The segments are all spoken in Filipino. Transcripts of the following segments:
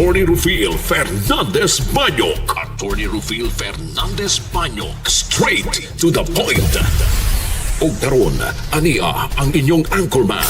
Attorney Rufil Fernandez Banyok. Attorney Rufil Fernandez Banyok. Straight to the point. O karon, ania ang inyong anchorman.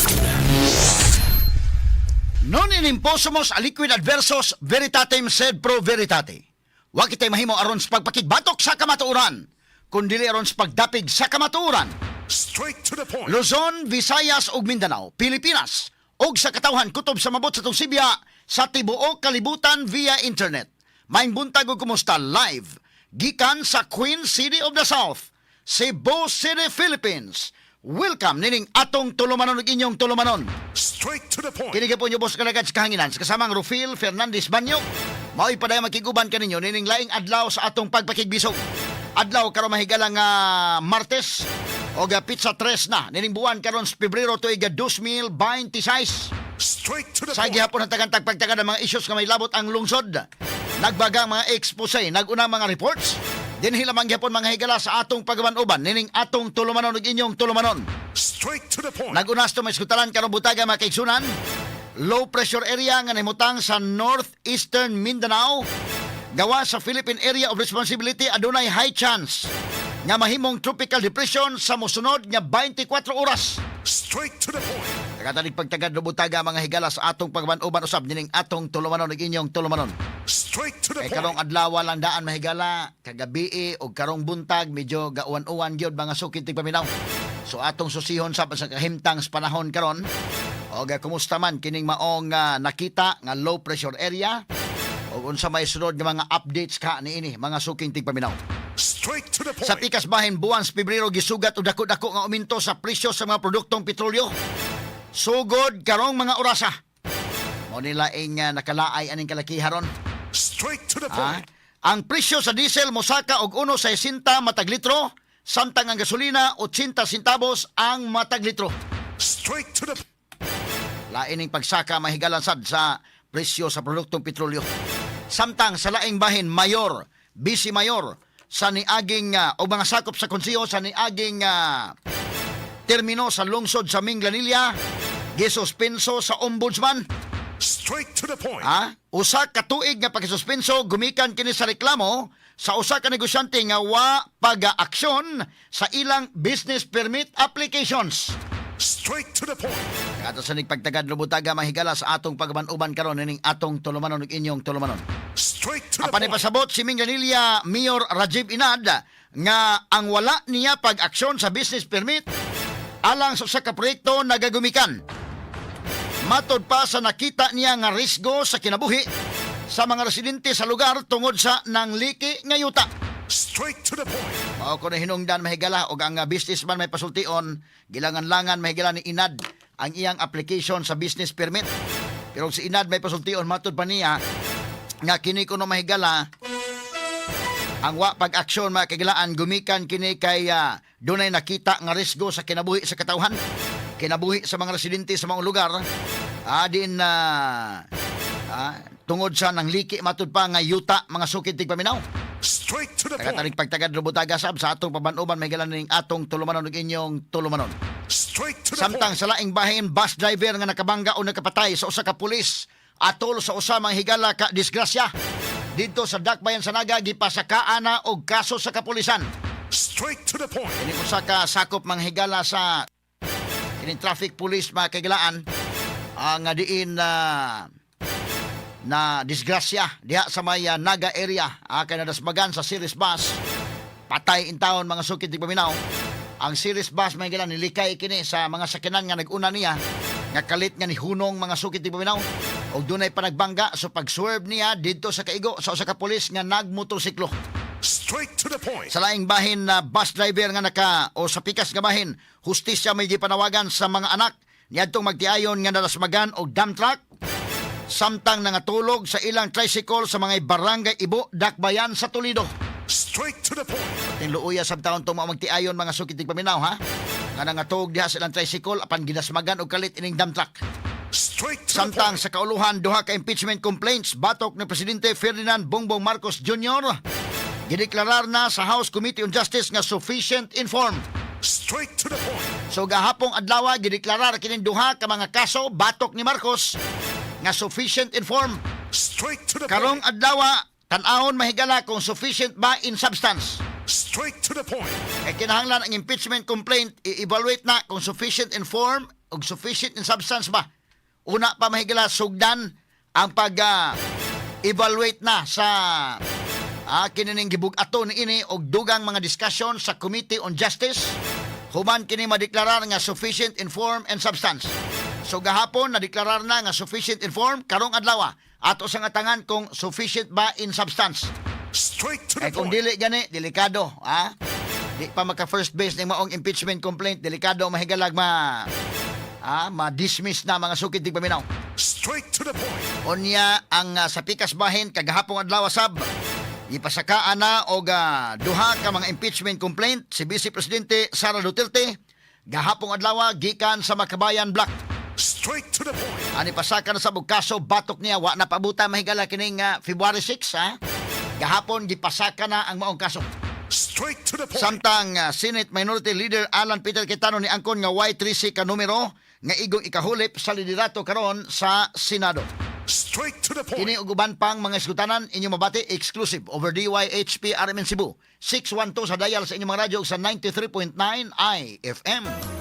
Non in imposumos aliquid adversos veritatem sed pro veritate. Wa kitay mahimo aron sa pagpakigbatok sa kamatuoran, kundi aron sa pagdapig sa kamatuoran. Straight to the point. Luzon, Visayas ug Mindanao, Pilipinas, ug sa katawhan kutob sa mabot sa tong Sibya sa tibuok kalibutan via internet. Maayong buntag ug kumusta live gikan sa Queen City of the South, Cebu City, Philippines. Welcome nining atong tulumanon ug inyong tulumanon. Straight to the point. Kini po nyo boss kalagad sa kahanginan sa kasamang Rufil Fernandez Banyok. Mao'y paday makiguban kaninyo nining laing adlaw sa atong pagpakigbisog. Adlaw karon mahigala nga Martes o pizza 3 na nining buwan karon sa Pebrero tuig 2026. Straight to the Sa point. gihapon ang tagantag pagtagad ng mga issues nga may labot ang lungsod. Nagbaga mga expose, naguna mga reports. Dinhi lamang gyapon mga higala sa atong pagaman-uban nining atong tulumanon ug inyong tulumanon. Straight to the point. Nagunas to may skutalan karong butaga mga kaigsunan. Low pressure area nga nahimutang sa northeastern Mindanao. Gawa sa Philippine Area of Responsibility adunay high chance nga mahimong tropical depression sa mosunod nga 24 oras. Straight to the point. Tagatanig pagtagad no butaga mga higala sa atong pagaman-uban usab nining atong tulumanon ug inyong tulumanon. Straight to the Kay point. karong adlaw lang daan mahigala, kagabi o karong buntag medyo gauwan-uwan gyud mga sukit tig paminaw. So atong susihon sa kahimtang sa panahon karon. O kumusta man kining maong nakita nga low pressure area o unsa may sunod nga mga updates ka niini mga suking tig paminaw. Straight to the point. Sa pikas bahin buwan sa Pebrero gisugat og dako-dako nga uminto sa presyo sa mga produktong petrolyo. Sugod karong mga orasa. Mo nila ing nakalaay aning kalakiharon. Straight to the Ah, point. ang presyo sa diesel mosaka og 1.60 matag litro, samtang ang gasolina 80 centavos ang matag litro. Straight to the Lain ning pagsaka mahigalan sad sa presyo sa produktong petrolyo. Samtang sa laing bahin mayor, vice mayor sa niaging o mga sakop sa konseho sa niaging termino sa lungsod sa Minglanilla, gisuspenso sa ombudsman. Straight to the point. Usa ka tuig nga pagsuspenso gumikan kini sa reklamo sa usa ka negosyante nga wa pag-aksyon sa ilang business permit applications. Straight to the point. Ato sa nagpagtagad lubutaga mahigala sa atong pagmanuban karon ning atong tulumanon ug inyong tulumanon. Straight to the Apan point. ipasabot si Minglanilla Mayor Rajiv Inad nga ang wala niya pag-aksyon sa business permit alang sa usa ka proyekto nagagumikan. Matod pa sa nakita niya nga risgo sa kinabuhi sa mga residente sa lugar tungod sa nangliki nga yuta. Straight to the point. Mao ko na hinungdan mahigala og ang businessman may pasultion, gilangan-langan mahigala ni Inad ang iyang application sa business permit. Pero si Inad may pasultion matod pa niya nga kini kuno mahigala ang wa pag-aksyon makagilaan gumikan kini kay dunay nakita nga risgo sa kinabuhi sa katawhan, kinabuhi sa mga residente sa mga lugar. Tungod sa nangliki matud pa nga yuta mga sukid tig paminaw. Straight to the point. Tagatanig pagtagad lubutaga sab sa atong pabanuban may galan ning atong tulumanon ug inyong tulumanon. Straight to the Samtang point. sa laing bahin bus driver nga nakabangga o nakapatay sa usa ka pulis atol sa usa mga higala ka disgrasya didto sa Dakbayan sa Naga gipasakaan na og kaso sa kapulisan. Straight to the point. Kini usa ka sakop mga higala sa kini traffic police mga kagilaan nga diin na disgrasya diha sa may Naga area kay nadasmagan sa series bus patay in town mga sukid tig paminaw. Ang series bus may gilan nilikay kini sa mga sakyanan nga naguna niya nga kalit nga ni hunong mga sukid tig paminaw og dunay panagbangga so pag-swerve niya didto sa kaigo sa usa ka pulis nga nagmotorsiklo. Straight to the point. Sa laing bahin na bus driver nga sa pikas nga bahin, hustisya may gipanawagan sa mga anak niadtong magtiayon nga nadasmagan og dump truck samtang nangatulog sa ilang tricycle sa mga barangay Ibo, Dakbayan sa Toledo. Straight to the point. Tinluuya sab taon tong magtiayon mga sukid tig paminaw nga nangatog diha sa ilang tricycle apan ginasmagan og kalit ining dump truck. Straight to the Samtang point. sa kauluhan duha ka impeachment complaints batok ni Presidente Ferdinand Bongbong Marcos Jr. Gideklarar na sa House Committee on Justice nga sufficient informed. Straight to the point. So gahapong adlaw gideklarar kining duha ka mga kaso batok ni Marcos nga sufficient informed Straight to the Karong point. adlaw, tan-ahon mahigala kung sufficient ba in substance. Straight to the point. Kay kinahanglan ang impeachment complaint i-evaluate na kung sufficient in form o sufficient in substance ba. Una pa mahigala sugdan ang pag-evaluate na sa kinining gibug-ato ni ini og dugang mga discussion sa Committee on Justice human kini madeklarar nga sufficient in form and substance. So gahapon nadeklarar na nga sufficient in form, karong adlaw ato sa ngatangan kung sufficient ba in substance. Straight to Kay the kung point. dili gani, delikado, Di pa maka first base ng maong impeachment complaint, delikado mahigalag ma-dismiss na mga sukit di paminaw. Straight to the point. Unya ang sa pikas bahin kagahapong adlaw sab ipasakaan na og duha ka mga impeachment complaint si Vice Presidente Sara Duterte gahapong adlaw gikan sa Makabayan Block. Straight to the point. Ani pasaka na sa kaso batok niya wa na pabuta mahigala kining February 6 Gahapon gipasaka na ang maong kaso. Straight to the point. Samtang Senate Minority Leader Alan Peter Cayetano ni angkon nga Y3C ka numero nga igong ikahulip sa liderato karon sa Senado. Straight to the point. Kini uguban pang mga iskutanan inyo mabati exclusive over DYHP RMN Cebu 612 sa dial sa inyong mga radyo sa 93.9 IFM.